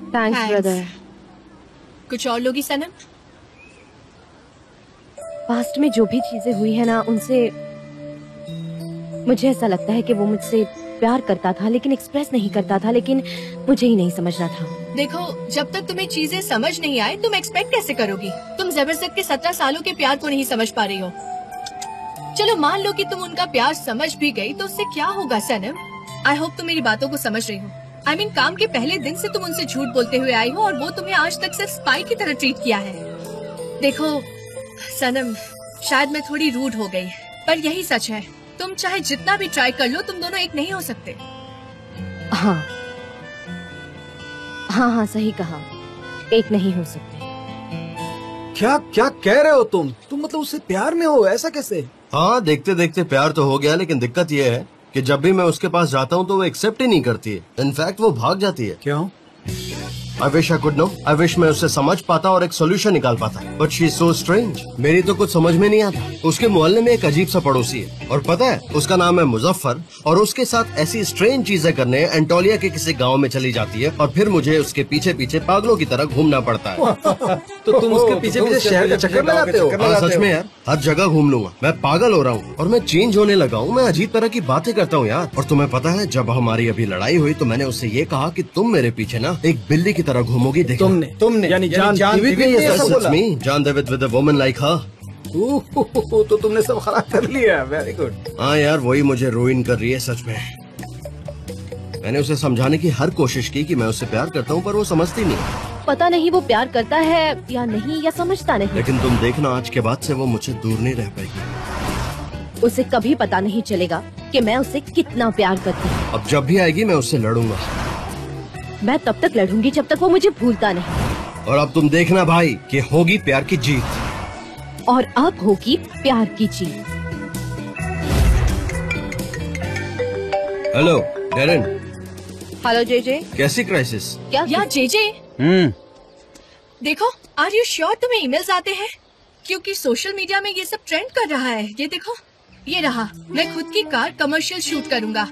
Thanks brother. कुछ और लोगी सनम? पास्ट में जो भी चीजें हुई है ना, उनसे मुझे ऐसा लगता है कि वो मुझसे प्यार करता था लेकिन एक्सप्रेस नहीं करता था, लेकिन मुझे ही नहीं समझना था। देखो, जब तक तुम्हें चीजें समझ नहीं आए तुम एक्सपेक्ट कैसे करोगी? तुम जबरदस्त के 17 सालों के प्यार को नहीं समझ पा रही हो। चलो मान लो कि तुम उनका प्यार समझ भी गई तो उससे क्या होगा सनम? आई होप तुम मेरी बातों को समझ रही हो। आई मीन काम के पहले दिन से तुम उनसे झूठ बोलते हुए आई हो और वो तुम्हें आज तक सिर्फ स्पाई की तरह ट्रीट किया है। देखो सनम, शायद मैं थोड़ी रूड हो गई, पर यही सच है। तुम चाहे जितना भी ट्राई कर लो, तुम दोनों एक नहीं हो सकते। हाँ हाँ हाँ, सही कहा, एक नहीं हो सकते। क्या क्या कह रहे हो तुम मतलब उससे प्यार में हो? ऐसा कैसे? हाँ, देखते देखते प्यार तो हो गया, लेकिन दिक्कत ये है कि जब भी मैं उसके पास जाता हूँ तो वो एक्सेप्ट ही नहीं करती है। इनफैक्ट वो भाग जाती है। क्यों? I wish I could know. I wish मैं उससे समझ पाता और एक सोल्यूशन निकाल पाता, but she is so strange. मेरी तो कुछ समझ में नहीं आता। उसके मोहल्ले में एक अजीब सा पड़ोसी है और पता है उसका नाम है मुजफ्फर, और उसके साथ ऐसी स्ट्रेंज चीजें करने एंटोलिया के किसी गांव में चली जाती है और फिर मुझे उसके पीछे पीछे पागलों की तरह घूमना पड़ता है। तो तुम उसके पीछे पीछे शहर का चक्कर लगाते हो? हाँ सच में यार, हर जगह घूम लूंगा। मैं पागल हो रहा हूँ और मैं चेंज होने लगा हूँ। मैं अजीब तरह की बातें करता हूँ यार। और तुम्हें पता है, जब हमारी अभी लड़ाई हुई तो मैंने उससे ये कहा कि तुम मेरे पीछे ना एक बिल्ली की तरह घूमोगी। तुमने यानी जान देविद ने ये सब बोला? जान देविद विद अ वुमन लाइक हर। तो तुमने सब खराब कर लिया। Very good. हाँ यार, वही मुझे रुइन कर रही है सच में। मैंने उसे समझाने की हर कोशिश की कि मैं उससे प्यार करता हूँ, पर वो समझती नहीं। पता नहीं वो प्यार करता है या नहीं, या समझता नहीं। लेकिन तुम देखना, आज के बाद से वो मुझसे दूर नहीं रह पाएगी। उसे कभी पता नहीं चलेगा कि मैं उससे कितना प्यार करती हूँ। अब जब भी आएगी मैं उससे लड़ूंगा। मैं तब तक लड़ूंगी जब तक वो मुझे भूलता नहीं। और अब तुम देखना भाई कि होगी प्यार की जीत। और अब होगी प्यार की जीत। Hello Darren. Hello JJ. कैसी क्राइसिस? क्या यार जेजे, देखो, आर यू श्योर तुम्हें ईमेल्स आते हैं? क्योंकि सोशल मीडिया में ये सब ट्रेंड कर रहा है। ये देखो, ये रहा। मैं खुद की कार कमर्शियल शूट करूंगा।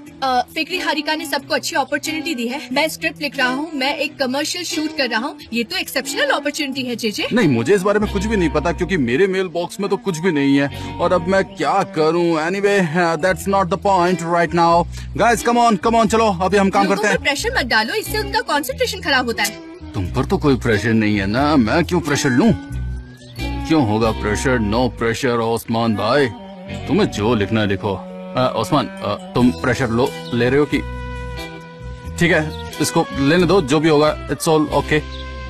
फिक्री हारिका ने सबको अच्छी अपॉर्चुनिटी दी है। मैं स्क्रिप्ट लिख रहा हूँ, मैं एक कमर्शियल शूट कर रहा हूँ। ये तो एक्सेप्शनल अपॉर्चुनिटी है जेजे। नहीं, मुझे इस बारे में कुछ भी नहीं पता क्योंकि मेरे मेल बॉक्स में तो कुछ भी नहीं है। और अब मैं क्या करूँ? Anyway, that's not the point right now. Guys come on, चलो अभी हम काम करते हैं। प्रेशर मत डालो, इससे उनका कंसंट्रेशन खराब होता है। तुम पर तो कोई प्रेशर नहीं है ना, मैं क्यों प्रेशर लूं? क्यों होगा प्रेशर? नो प्रेशर ओस्मान भाई, तुम्हें जो लिखना है लिखो। ओस्मान, तुम प्रेशर ले रहे हो कि? ठीक है, इसको लेने दो, जो भी होगा इट्स ऑल ओके।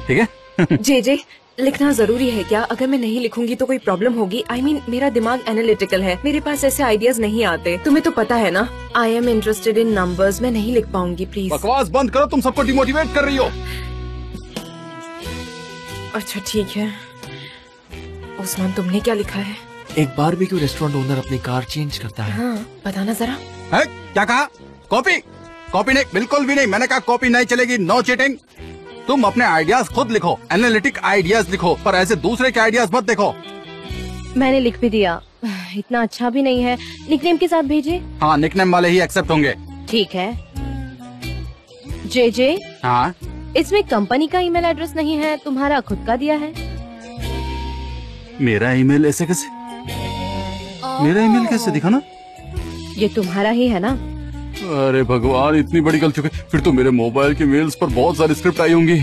ठीक है। जे लिखना जरूरी है क्या? अगर मैं नहीं लिखूंगी तो कोई प्रॉब्लम होगी? I mean, मेरा दिमाग एनालिटिकल है, मेरे पास ऐसे आइडियाज नहीं आते। तुम्हें तो पता है ना, I am interested in numbers. मैं नहीं लिख पाऊंगी, प्लीज। बकवास बंद करो, तुम सबको डिमोटिवेट कर रही हो। अच्छा ठीक है। उस्मान, तुमने क्या लिखा है? एक बारबेक्यू रेस्टोरेंट ओनर अपनी कार चेंज करता है। हाँ, बताना जरा। है? क्या कहा? कॉपी नहीं, बिल्कुल भी नहीं। मैंने कहा कॉपी नहीं चलेगी, नो चीटिंग। तुम अपने आइडियाज खुद लिखो, एनालिटिक आइडियाज लिखो, पर ऐसे दूसरे के आइडियाज मत देखो। मैंने लिख भी दिया, इतना अच्छा भी नहीं है। निकनेम के साथ भेजे। हाँ, निकनेम वाले ही एक्सेप्ट होंगे। ठीक है। जे। हाँ, इसमें कंपनी का ईमेल एड्रेस नहीं है, तुम्हारा खुद का दिया है। मेरा ईमेल ऐसे कैसे? मेरा ईमेल कैसे दिखा ना? ये तुम्हारा ही है ना? अरे भगवान, इतनी बड़ी गलती हो गई। फिर तो मेरे मोबाइल के मेल्स पर बहुत सारी स्क्रिप्ट आई होंगी।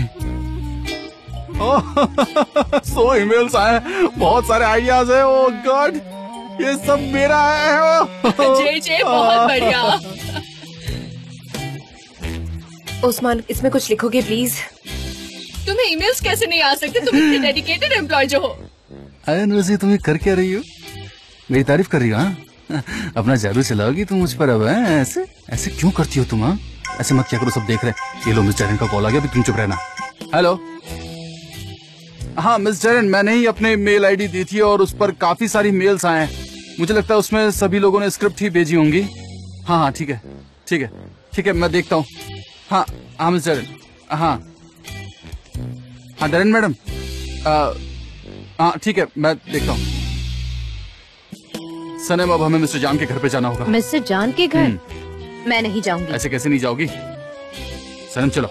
100 ईमेल्स आए, बहुत सारे आइडियाज है। ओह गॉड, ये सब मेरा है। जे बहुत बढ़िया। उस्मान, इसमें कुछ लिखोगे प्लीज? तुम्हें ईमेल्स कैसे नहीं आ सकते? तुम इतने डेडिकेटेड एम्प्लॉय जो हो। अयन, वैसे तुम कर क्या रही हो? मेरी तारीफ कर रही हो? हाँ, अपना जादू चलाओगी तुम मुझ पर अब? ऐसे क्यों करती हो तुम? ऐसे मत क्या करो, सब देख रहे। ये लो, मिस जैरन का कॉल आ गया, तुम चुप रहना। हेलो। हाँ मिस जैरन, मैंने ही अपने मेल आईडी दी थी और उस पर काफी सारी मेल्स आए हैं। मुझे लगता है उसमें सभी लोगों ने स्क्रिप्ट ही भेजी होंगी। हाँ, ठीक है, मैं देखता हूँ। हाँ मिस जैरन। हाँ डैरेन मैडम। हाँ ठीक है, मैं देखता हूँ। सनम, अब हमें मिस्टर जान के घर पे जाना होगा। मिस्टर जान के घर? मैं नहीं जाऊंगी। ऐसे कैसे नहीं जाओगी? सनम चलो।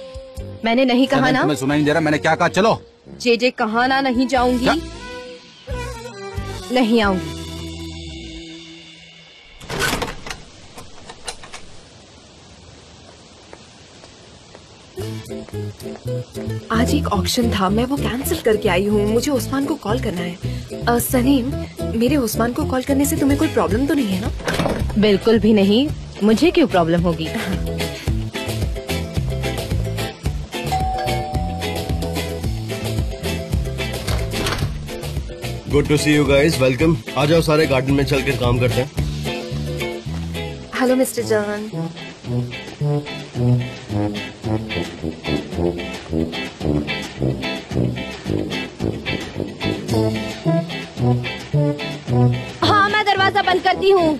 मैंने नहीं कहा ना। तुम्हें सुनाई नहीं दे रहा मैंने क्या कहा? चलो। जे कहा ना नहीं जाऊंगी। क्या? नहीं आऊंगी। आज एक ऑक्शन था, मैं वो कैंसिल करके आई हूँ। मुझे उस्मान को कॉल करना है। सलीम, मेरे उस्मान को कॉल करने से तुम्हें कोई प्रॉब्लम तो नहीं है ना? बिल्कुल भी नहीं। मुझे क्यों प्रॉब्लम होगी? Good to see you guys, welcome. आ जाओ सारे गार्डन में चल के काम करते हैं। हेलो मिस्टर जान। हाँ, मैं दरवाजा बंद करती हूँ।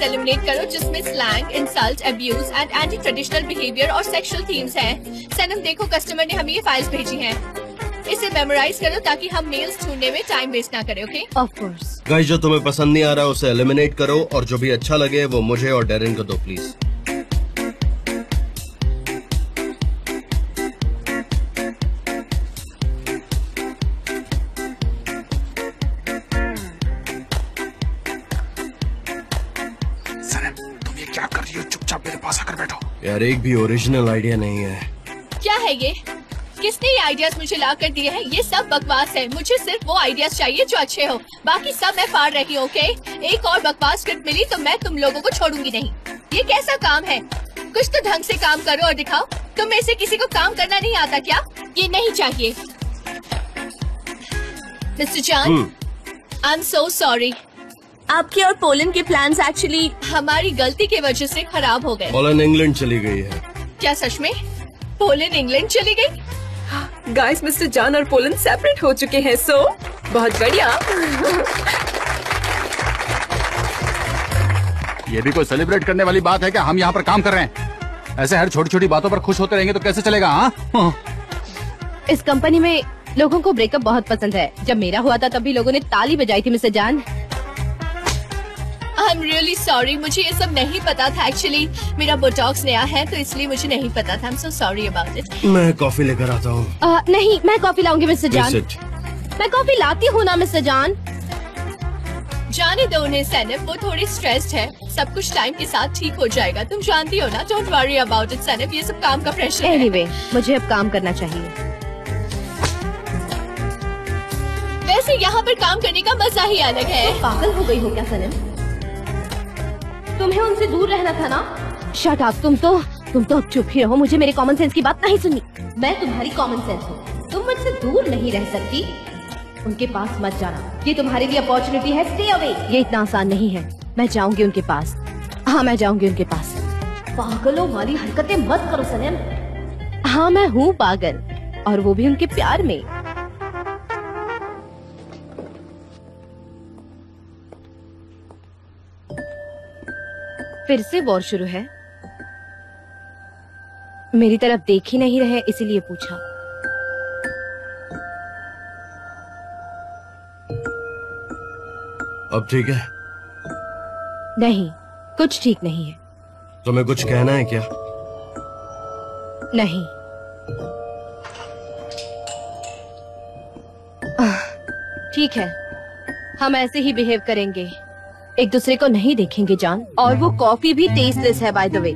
एलिमिनेट करो जिसमें slang, insult, abuse and anti traditional behaviour और सेक्सुअल थीम्स हैं। सनम देखो, कस्टमर ने हमें ये फाइल्स भेजी हैं। इसे मेमोराइज करो ताकि हम मेल्स ढूंढने में टाइम वेस्ट ना करें। ओके? Of course. गाइस, जो तुम्हें पसंद नहीं आ रहा उसे एलिमिनेट करो और जो भी अच्छा लगे वो मुझे और डेरिन को दो प्लीज। यार, एक भी ओरिजिनल आइडिया नहीं है। क्या है ये? किसने ये आइडियाज मुझे ला कर दिए हैं? ये सब बकवास है। मुझे सिर्फ वो आइडियाज चाहिए जो अच्छे हो, बाकी सब मैं फाड़ रही हूँ। ओके? एक और बकवास स्क्रिप्ट मिली तो मैं तुम लोगों को छोड़ूंगी नहीं। ये कैसा काम है? कुछ तो ढंग से काम करो और दिखाओ। तुम में से किसी को काम करना नहीं आता क्या? ये नहीं चाहिए। मिस्टर जान, आई एम सो सॉरी। आपके और पोलैंड के प्लान्स एक्चुअली हमारी गलती की वजह से खराब हो गए। पोलैंड इंग्लैंड चली गई है। क्या सच में? पोलैंड इंग्लैंड चली गई? गाइस, मिस्टर जान और पोलैंड सेपरेट हो चुके हैं। सो बहुत बढ़िया। ये भी कोई सेलिब्रेट करने वाली बात है क्या? हम यहाँ पर काम कर रहे हैं, ऐसे हर छोटी छोटी बातों पर खुश होते रहेंगे तो कैसे चलेगा? हाँ, इस कंपनी में लोगों को ब्रेकअप बहुत पसंद है। जब मेरा हुआ था तब भी लोगों ने ताली बजाई थी मिस्टर जान। आई एम रियली सॉरी, मुझे ये सब नहीं पता था। एक्चुअली मेरा बोटॉक्स नया है तो इसलिए मुझे नहीं पता था। I am so sorry about it. मैं कॉफी लेकर आता हूँ। नहीं, मैं कॉफी लाऊंगी मिस्टर जान। मैं कॉफी लाती हूँ ना मिस्टर जान। जाने दो उन्हें सैनब, वो थोड़ी स्ट्रेस्ड है। सब कुछ टाइम के साथ ठीक हो जाएगा। तुम जानती हो ना। Don't worry about it Zainab, ये सब काम का प्रेशर है। एनीवे, मुझे अब काम करना चाहिए। वैसे यहाँ पर काम करने का मजा ही अलग है। पागल हो गई हो क्या सनम? तुम्हें उनसे दूर रहना था ना। Shut up. तुम तो अब चुप ही रहो। मुझे मेरे कॉमन सेंस की बात नहीं सुननी। मैं तुम्हारी कॉमन सेंस हूँ। तुम मुझसे दूर नहीं रह सकती। उनके पास मत जाना, ये तुम्हारे लिए अपॉर्चुनिटी है। Stay away. ये इतना आसान नहीं है। मैं जाऊंगी उनके पास। हाँ, मैं जाऊंगी उनके पास। पागलों वाली हरकतें मत करो सनम। हाँ, मैं हूँ पागल, और वो भी उनके प्यार में। फिर से वॉर शुरू है। मेरी तरफ देख ही नहीं रहे, इसीलिए पूछा। अब ठीक है? नहीं, कुछ ठीक नहीं है। तुम्हें कुछ कहना है क्या? नहीं। ठीक है, हम ऐसे ही बिहेव करेंगे। एक दूसरे को नहीं देखेंगे जान। और वो कॉफी भी टेस्टलेस है बाय द वे।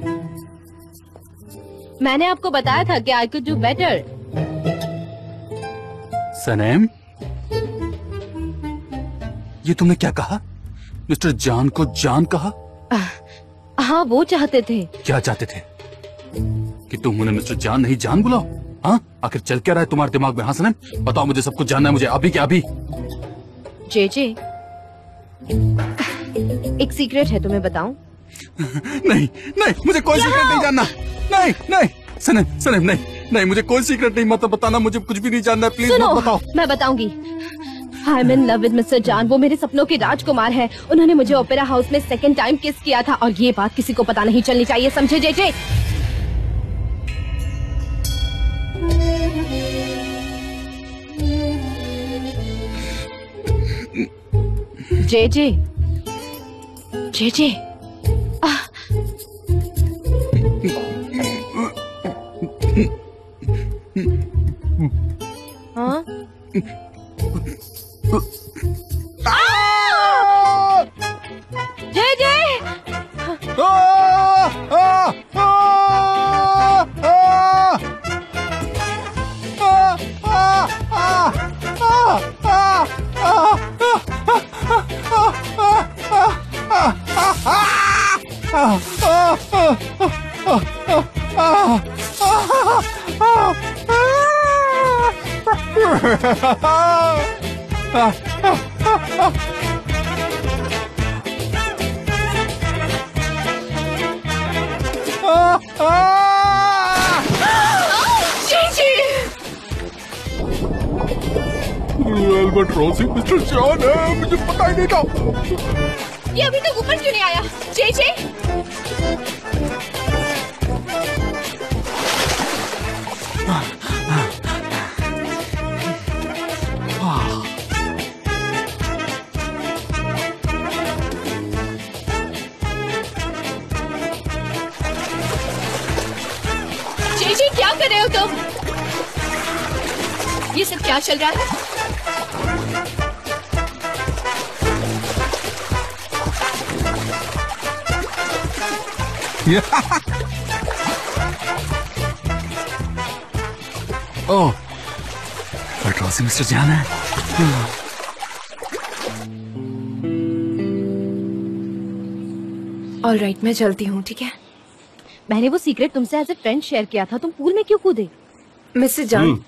मैंने आपको बताया था कि आई कुड डू बेटर। सनम, ये तुमने क्या कहा? मिस्टर जान को जान कहा? हाँ, वो चाहते थे। क्या चाहते थे? कि तुम उन्हें मिस्टर जान नहीं जान बुलाओ? हाँ, आखिर चल क्या रहा है तुम्हारे दिमाग में? हाँ सनम, बताओ, मुझे सब कुछ जानना है। मुझे अभी क्या अभी? जे एक सीक्रेट है, तुम्हें बताऊं? नहीं नहीं, मुझे कोई सीक्रेट नहीं जानना। नहीं नहीं सनम, सनम नहीं नहीं, मुझे कोई सीक्रेट नहीं, मत बताना, मुझे कुछ भी नहीं जानना, प्लीज मत बताओ। मैं बताऊंगी। I am in love with mister जान। वो मेरे सपनों के राजकुमार है। उन्होंने मुझे ओपेरा हाउस में सेकंड टाइम किस किया था, और ये बात किसी को पता नहीं चलनी चाहिए, समझे जेजे? जेजे जेजे हाँ? जेजे एल्बाट्रॉस मिस्टर जॉन है, मुझे पता ही नहीं था। ये अभी तक ऊपर क्यों नहीं आया? जेजे जेजे क्या कर रहे हो तुम? ये सब क्या चल रहा है? ओह, एल्बाट्रॉस मिस्टर जान है। ऑलराइट, मैं चलती हूँ, ठीक है? मैंने वो सीक्रेट तुमसे एज ए फ्रेंड शेयर किया था, तुम पूल में क्यों कूदे? मिसेस जान,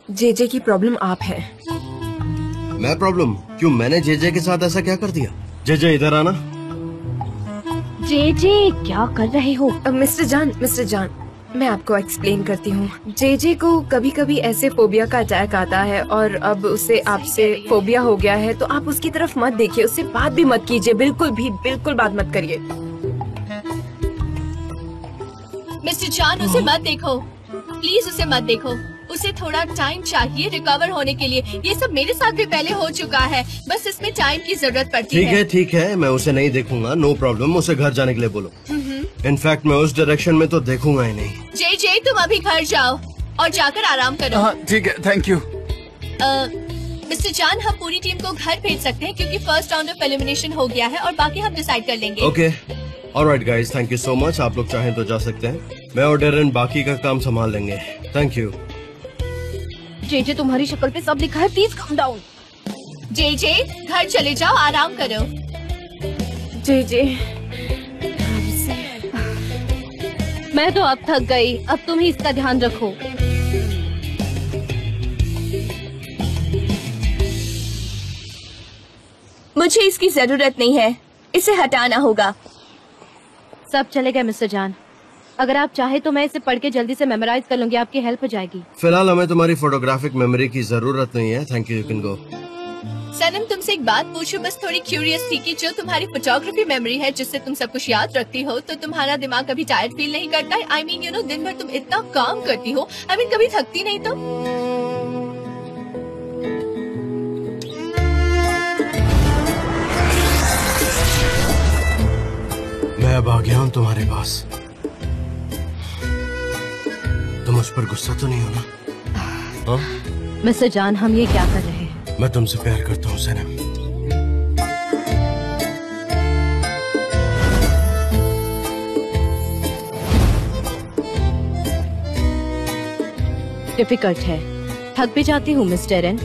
जेजे की प्रॉब्लम आप है। मैं प्रॉब्लम? क्यों, मैंने जेजे के साथ ऐसा क्या कर दिया? जेजे इधर आना। जेजे क्या कर रहे हो? मिस्टर जान, मैं आपको एक्सप्लेन करती हूँ। जेजे को कभी कभी ऐसे फोबिया का अटैक आता है, और अब उसे आपसे फोबिया हो गया है, तो आप उसकी तरफ मत देखिए, उससे बात भी मत कीजिए, बिल्कुल बात मत करिए। मिस्टर जान, उसे मत देखो, प्लीज उसे मत देखो। उसे थोड़ा टाइम चाहिए रिकवर होने के लिए। ये सब मेरे साथ भी पहले हो चुका है, बस इसमें टाइम की जरूरत पड़ती है। ठीक है, मैं उसे नहीं देखूंगा, नो प्रॉब्लम। उसे घर जाने के लिए बोलो। इनफैक्ट मैं उस डायरेक्शन में तो देखूंगा ही नहीं। जे तुम अभी घर जाओ और जाकर आराम करो। हाँ ठीक है, थैंक यू। मिस्टर जान, हम पूरी टीम को घर भेज सकते हैं क्योंकि फर्स्ट राउंड ऑफ एलिमिनेशन हो गया है और बाकी हम डिसाइड कर लेंगे। Okay, alright guys, thank you so much. आप लोग चाहें तो जा सकते हैं, मैं और डेरन बाकी का काम संभाल लेंगे। Thank you. जेजे तुम्हारी शक्ल पे सब लिखा है, प्लीज काम डाउन। जे घर चले जाओ, आराम करो। जे मैं तो अब थक गई, अब तुम ही इसका ध्यान रखो। मुझे इसकी जरूरत नहीं है, इसे हटाना होगा। सब चले गए मिस्टर जान, अगर आप चाहे तो मैं इसे पढ़ के जल्दी से मेमोराइज कर लूंगी, आपकी हेल्प हो जाएगी। फिलहाल हमें तुम्हारी फोटोग्राफिक मेमोरी की जरूरत नहीं है, thank you, you can go. Sanam, तुमसे एक बात पूछूं, बस थोड़ी क्यूरियस थी कि जो तुम्हारी फोटोग्राफी मेमोरी है जिससे तुम सब कुछ याद रखती हो, तो तुम्हारा दिमाग कभी टायर्ड फील नहीं करता है? आई मीन यू नो, दिन भर तुम इतना काम करती हो, आई मीन कभी थकती नहीं तुम? मैं अब आ गया हूँ तुम्हारे पास, तुम मुझ पर गुस्सा तो नहीं हो ना? मिस्टर जान, हम ये क्या कर रहे हैं? मैं तुमसे प्यार करता हूँ सनम। डिफिकल्ट है, थक भी जाती हूँ मिस्टर एन।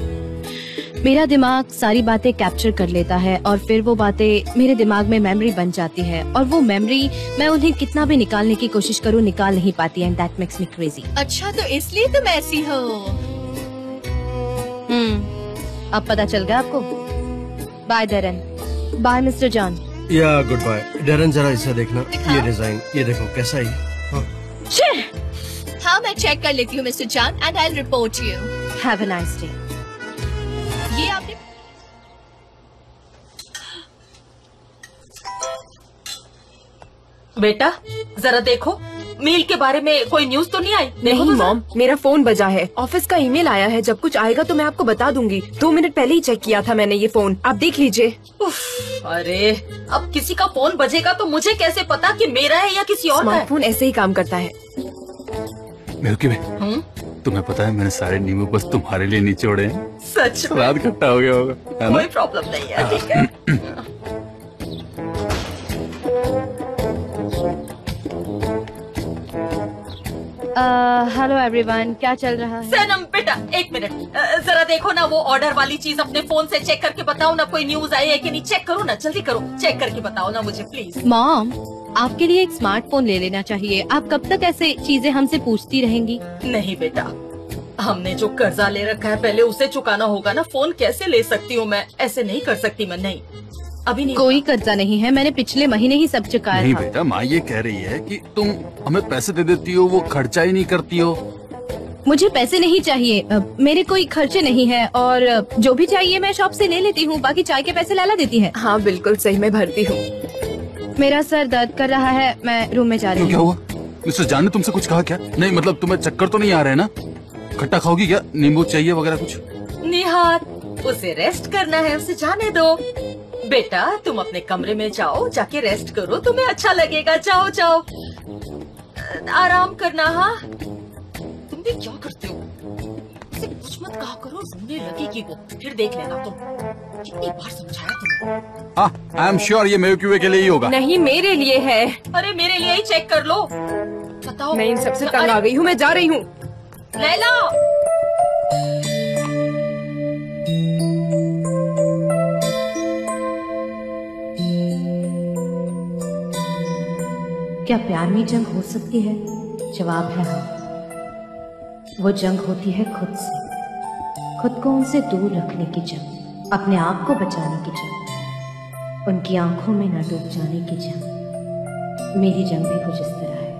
मेरा दिमाग सारी बातें कैप्चर कर लेता है और फिर वो बातें मेरे दिमाग में मेमोरी बन जाती है, और वो मेमोरी मैं उन्हें कितना भी निकालने की कोशिश करूँ, निकाल नहीं पाती, and that makes me crazy. अच्छा, तो इसलिए तुम ऐसी हो। अब पता चल गया आपको? Bye Darren. Bye Mister John. या गुड बाय। डैरेन जरा इसे देखना, ये डिजाइन, ये देखो कैसा है। हाँ। हाँ मैं चेक कर लेती हूँ mister John and I will report you. Have a nice day. ये आपने बेटा जरा देखो, मील के बारे में कोई न्यूज तो नहीं आई? नहीं मॉम, मेरा फोन बजा है, ऑफिस का ईमेल आया है, जब कुछ आएगा तो मैं आपको बता दूंगी। 2 मिनट पहले ही चेक किया था मैंने ये फोन, आप देख लीजिए। अरे अब किसी का फोन बजेगा तो मुझे कैसे पता कि मेरा है या किसी और का है? स्मार्टफोन ऐसे ही काम करता है। मिल्की में तुम्हें पता है मैंने सारे नींबू बस तुम्हारे लिए निचोड़े हैं। सच में? रात खट्टा हो गया होगा, है ना? कोई प्रॉब्लम नहीं है, ठीक है। हेलो एवरीवन, क्या चल रहा है? सनम बेटा एक मिनट, जरा देखो ना वो ऑर्डर वाली चीज अपने फोन से चेक करके बताओ ना, कोई न्यूज आई है कि नहीं। चेक करो ना, जल्दी करो, चेक करके बताओ ना मुझे प्लीज। मॉम, आपके लिए एक स्मार्टफोन ले लेना चाहिए। आप कब तक ऐसे चीजें हमसे पूछती रहेंगी? नहीं बेटा, हमने जो कर्जा ले रखा है पहले उसे चुकाना होगा ना। फोन कैसे ले सकती हूँ मैं? ऐसे नहीं कर सकती मैं, नहीं अभी नहीं। कोई कर्जा नहीं है, मैंने पिछले महीने ही सब चुकाया नहीं था। बेटा, माँ ये कह रही है कि तुम हमें पैसे दे देती हो, वो खर्चा ही नहीं करती हो। मुझे पैसे नहीं चाहिए, मेरे कोई खर्चे नहीं है, और जो भी चाहिए मैं शॉप से ले लेती हूँ। बाकी चाय के पैसे लाला देती है। हाँ बिल्कुल सही, मैं भरती हूँ। मेरा सर दर्द कर रहा है, मैं रूम में जा रही क्यों, हूँ। क्या हुआ? मिस्टर जान ने तुमसे कुछ कहा क्या? नहीं मतलब तुम्हें चक्कर तो नहीं आ रहे हैं ना? खट्टा खाओगी क्या? नींबू चाहिए वगैरह कुछ? निहार, उसे रेस्ट करना है, उसे जाने दो। बेटा तुम अपने कमरे में जाओ, जाके रेस्ट करो, तुम्हें अच्छा लगेगा। जाओ जाओ, आराम करना। हाँ तुम भी क्या करते हो? उसे कुछ मत कहा करो, रोने लगेगी वो, फिर देख लेना तुम। कितनी बार समझाया तुमने? हाँ, आई एम श्योर ये मेरे के लिए ही होगा। नहीं मेरे लिए है। अरे मेरे लिए ही चेक कर लो। बताओ। मैं इन सबसे तंग आ गई हूँ, मैं जा रही हूँ। लैला क्या प्यार में जंग हो सकती है? जवाब है हाँ। वो जंग होती है खुद से, खुद को उनसे दूर रखने की जंग, अपने आप को बचाने की जंग, उनकी आंखों में न डूब जाने की जंग। मेरी जंग भी कुछ इस तरह है।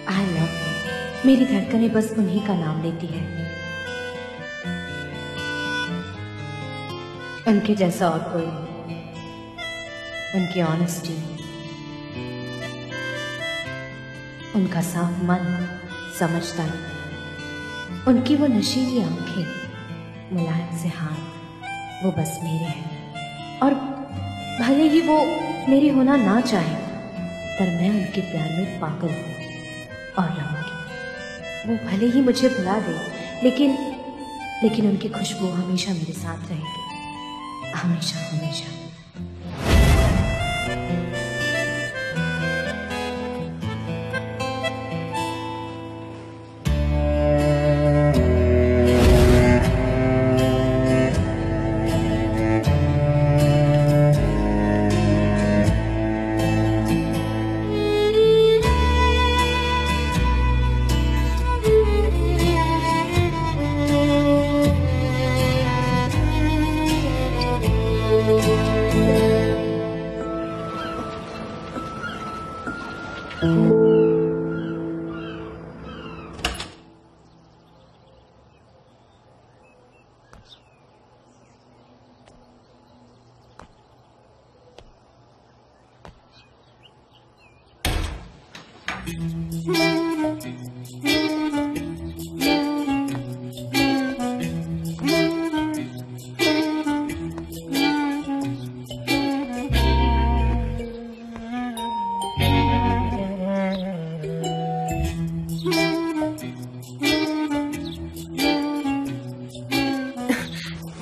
आई लव, मेरी धड़कनें बस उन्हीं का नाम लेती है। उनके जैसा और कोई नहीं। उनकी ऑनेस्टी, उनका साफ मन, समझदारी, उनकी वो नशीली आंखें, मुलायम से हाथ, वो बस मेरे हैं। और भले ही वो मेरे होना ना चाहे, पर मैं उनके प्यार में पागल हूँ और रहूंगी। वो भले ही मुझे भुला दे, लेकिन उनकी खुशबू हमेशा मेरे साथ रहेगी, हमेशा हमेशा।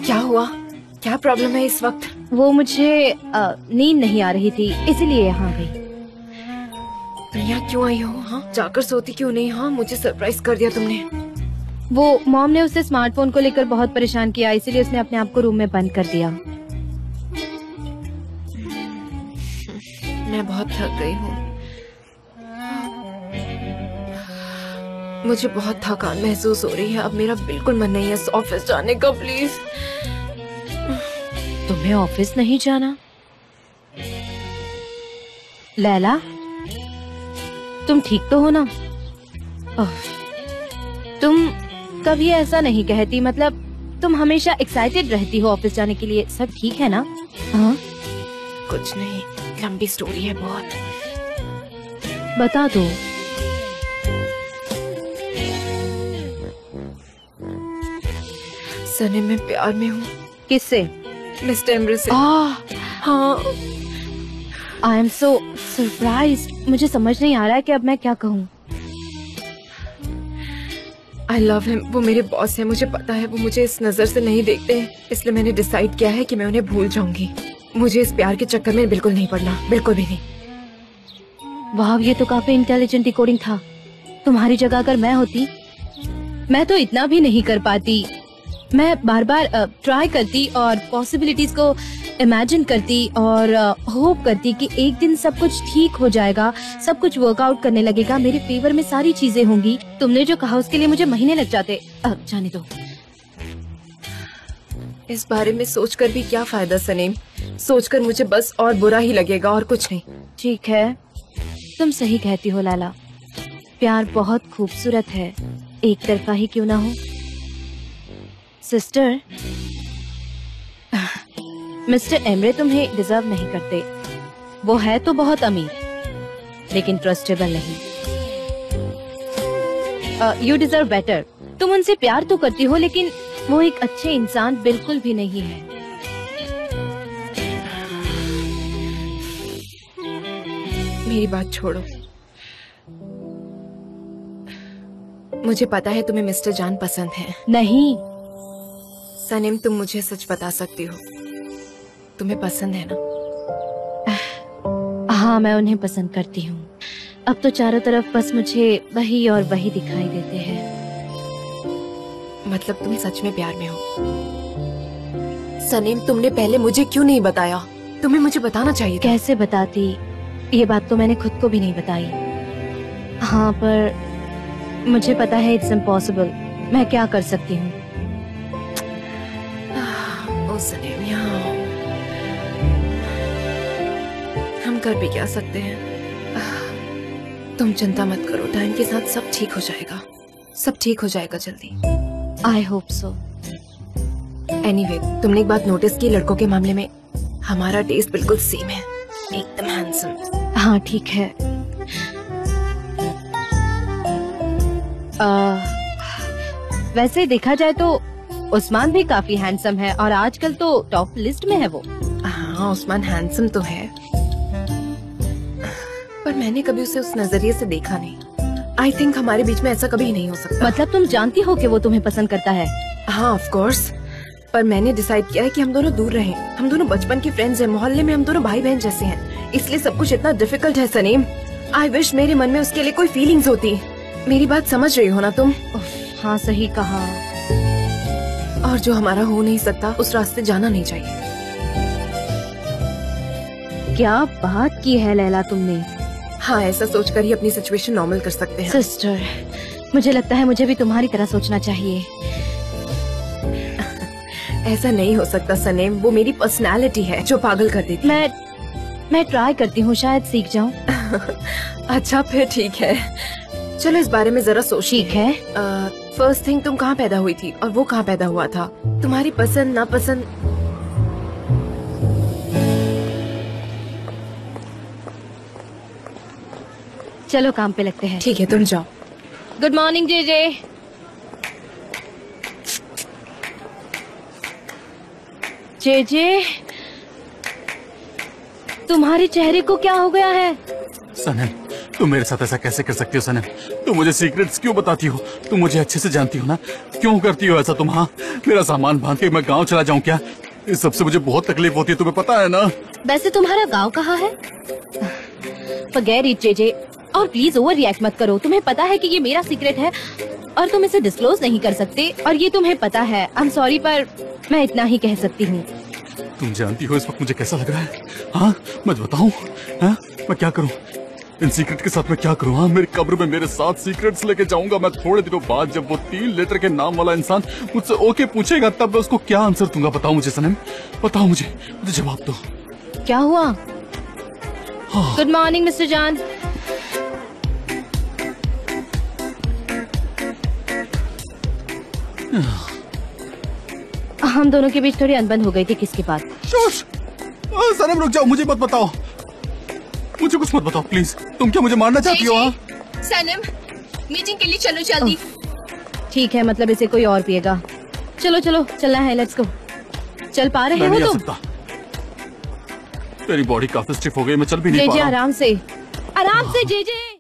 क्या हुआ? क्या प्रॉब्लम है इस वक्त? वो मुझे नींद नहीं आ रही थी, इसीलिए यहाँ गई। तुम यहाँ क्यों आई हो? हाँ जाकर सोती क्यों नहीं? हाँ मुझे सरप्राइज कर दिया तुमने। वो मॉम ने उसे स्मार्टफोन को लेकर बहुत परेशान किया, इसीलिए उसने अपने आप को रूम में बंद कर दिया। मैं बहुत थक गई हूँ। मुझे बहुत थकान महसूस हो रही है। अब मेरा बिल्कुल मन नहीं है ऑफिस जाने का। प्लीज। तुम्हें ऑफिस नहीं जाना? लैला, तुम ठीक तो हो ना? तुम कभी ऐसा नहीं कहती, मतलब तुम हमेशा एक्साइटेड रहती हो ऑफिस जाने के लिए। सब ठीक है ना? हाँ, कुछ नहीं, लंबी स्टोरी है बहुत। बता दो। सनी, मैं प्यार में हूँ। किससे? मिस्टर एम्ब्रे से। हाँ। I am so surprise. मुझे समझ नहीं आ रहा है कि अब मैं क्या कहूँ। I love him. वो मेरे बॉस है, मुझे पता है। वो मुझे इस नजर से नहीं देखते हैं, इसलिए मैंने डिसाइड किया है कि मैं उन्हें भूल जाऊंगी। मुझे इस प्यार के चक्कर में बिल्कुल नहीं पड़ना, बिल्कुल भी नहीं। वाह, ये तो काफी इंटेलिजेंट डिकोडिंग था। तुम्हारी जगह अगर मैं होती, मैं तो इतना भी नहीं कर पाती। मैं बार बार ट्राई करती और पॉसिबिलिटीज को इमेजिन करती और होप करती कि एक दिन सब कुछ ठीक हो जाएगा, सब कुछ वर्कआउट करने लगेगा, मेरे फेवर में सारी चीजें होंगी। तुमने जो कहा उसके लिए मुझे महीने लग जाते। जाने दो। इस बारे में सोचकर भी क्या फायदा सनीम? सोचकर मुझे बस और बुरा ही लगेगा और कुछ नहीं। ठीक है, तुम सही कहती हो लैला। प्यार बहुत खूबसूरत है, एक तरफा ही क्यों ना हो। सिस्टर, मिस्टर एम्ब्रे तुम्हें डिजर्व नहीं करते। वो है तो बहुत अमीर, लेकिन ट्रस्टेबल नहीं। You deserve better. तुम उनसे प्यार तो करती हो, लेकिन वो एक अच्छे इंसान बिल्कुल भी नहीं है। मेरी बात छोड़ो। मुझे पता है तुम्हें मिस्टर जान पसंद है। नहीं सनीम, तुम मुझे सच बता सकती हो, तुम्हें पसंद है ना? हाँ, मैं उन्हें पसंद करती हूँ। अब तो चारों तरफ बस मुझे वही और वही दिखाई देते हैं। मतलब तुम सच में प्यार में हो? सनीम, तुमने पहले मुझे क्यों नहीं बताया? तुम्हें मुझे बताना चाहिए था। कैसे बताती? ये बात तो मैंने खुद को भी नहीं बताई। हाँ, पर मुझे पता है इट्स इम्पॉसिबल। मैं क्या कर सकती हूँ? ओ सनीम, यहाँ हम कर भी क्या सकते हैं? तुम चिंता मत करो, टाइम के साथ सब ठीक हो जाएगा। सब ठीक हो जाएगा जल्दी। I hope so. एनीवे, तुमने एक बात नोटिस की, लड़कों के मामले में हमारा टेस्ट बिल्कुल सेम है, एकदम हैंडसम। हाँ, ठीक है। वैसे देखा जाए तो उस्मान भी काफी हैंडसम है और आजकल तो टॉप लिस्ट में है वो। हाँ, उस्मान हैंडसम तो है, पर मैंने कभी उसे उस नजरिए से देखा नहीं। आई थिंक हमारे बीच में ऐसा कभी नहीं हो सकता। मतलब तुम जानती हो कि वो तुम्हें पसंद करता है? हाँ, ऑफ कोर्स, पर मैंने डिसाइड किया है कि हम दोनों दूर रहें। हम दोनों बचपन के फ्रेंड्स हैं, मोहल्ले में हम दोनों भाई बहन जैसे हैं, इसलिए सब कुछ इतना डिफिकल्ट है सनीम। आई विश मेरे मन में उसके लिए कोई फीलिंग्स होती। मेरी बात समझ रही हो ना तुम? हाँ, सही कहा। और जो हमारा हो नहीं सकता, उस रास्ते जाना नहीं चाहिए। क्या बात की है लैला तुमने? हाँ, ऐसा सोचकर ही अपनी सिचुएशन नॉर्मल कर सकते हैं। सिस्टर, मुझे लगता है मुझे भी तुम्हारी तरह सोचना चाहिए। ऐसा नहीं हो सकता सनीम, वो मेरी पर्सनालिटी है जो पागल कर देती है। मैं ट्राई करती हूँ, शायद सीख जाऊँ। अच्छा, फिर ठीक है, चलो इस बारे में जरा सोच। ठीक है। फर्स्ट थिंग, तुम कहाँ पैदा हुई थी और वो कहाँ पैदा हुआ था? तुम्हारी पसंद नापसंद। चलो काम पे लगते हैं। ठीक है, तुम जाओ। Good morning JJ. जेजे, तुम्हारे चेहरे को क्या हो गया है? सनम, तुम मेरे साथ ऐसा कैसे कर सकती हो सनम? तुम मुझे सीक्रेट्स क्यों बताती हो? तुम मुझे अच्छे से जानती हो ना, क्यों करती हो ऐसा तुम? हाँ, मेरा सामान बांध के मैं गांव चला जाऊं क्या? इस सबसे मुझे बहुत तकलीफ होती है, तुम्हें पता है ना? वैसे तुम्हारा गांव कहाँ है? फॉरगेट इट जेजे, और प्लीज ओवर रिएक्ट मत करो। तुम्हें पता है कि ये मेरा सीक्रेट है और तुम इसे डिस्क्लोज नहीं कर सकते, और ये तुम्हें पता है। आई एम सॉरी, पर मैं इतना ही कह सकती हूँ। तुम जानती हो इस वक्त मुझे कैसा लग रहा है? हाँ, मैं बताऊं? हाँ, मैं क्या करूं? इन सीक्रेट के साथ मैं क्या करूँ? हाँ, मेरी कब्र में मेरे साथ सीक्रेट्स लेके जाऊंगा मैं थोड़े दिनों बाद। जब वो 3 लेटर के नाम वाला इंसान मुझसे ओके पूछेगा तब मैं उसको क्या आंसर दूंगा? बताओ मुझे सनम, बताओ मुझे जवाब दो। क्या हुआ? गुड मॉर्निंग मिस्टर जान। हम दोनों के बीच थोड़ी अनबन हो गई थी, किसके बाद? सनम रुक जाओ, मुझे मत बताओ, मुझे कुछ मत बताओ प्लीज। तुम क्या मुझे मारना चाहती हो? सनम मीटिंग के लिए चलो जल्दी। ठीक है, मतलब इसे कोई और पिएगा। चलो चलो चलना है, लेट्स गो। चल पा रहे हो तुम? मेरी बॉडी काफी स्टिफ हो गई, मैं चल भी नहीं पा रहा हूँ। आराम से, आराम से जेजे।